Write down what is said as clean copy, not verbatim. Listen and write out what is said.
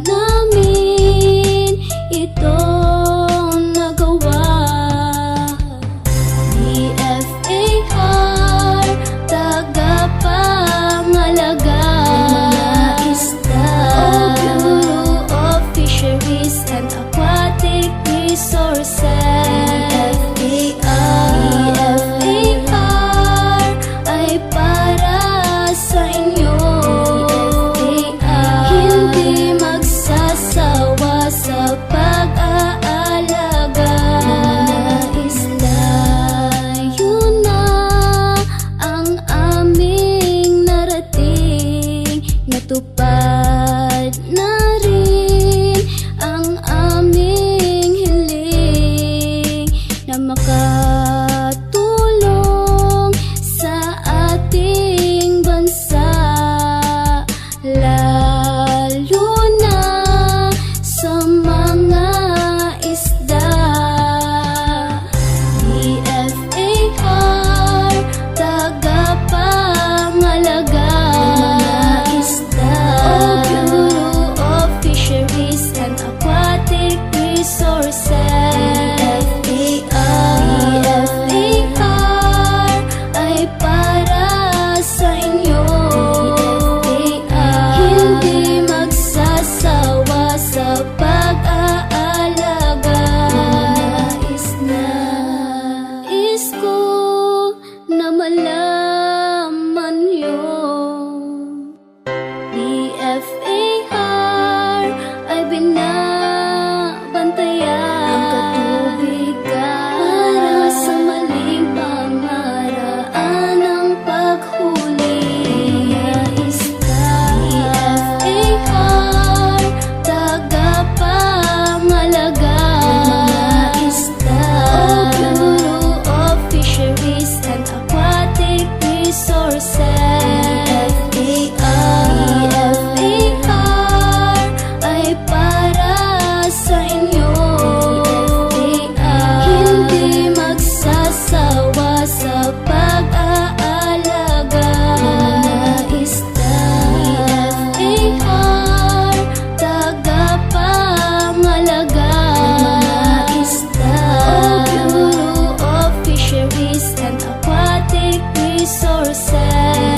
namin itong nagawa. DFAR, tagapangalaga ng isda. Bureau of Fisheries and Aquatic Resources. DFAR ay para sa inyo. Hindi magsasawa sa pag-aalaga ng isda. Yun na ang aming narating, natupad na rin ang aming hiling na makatulong sa ating bansa, lalo na sa mga isda. DFAR, tagapangalaga ng isda. Bureau of Fisheries and Aquatic Resources. DFAR ay para sa inyo. Hindi magsasawa sa pag-aalaga ng isda. Nais ko na malaman yun. DFAR ay binabantayan ang katubigan para sa maling pamaraan ng paghuli ng isda. DFAR, tagapangalaga ng isda. Bureau of Fisheries and Aquatic Resources. DFAR ay para sa inyo. Hindi magsasawa sa pag-aalaga ng isda. DFAR, tagapangalaga ng isda. Bureau of Fisheries and Aquatic Resources.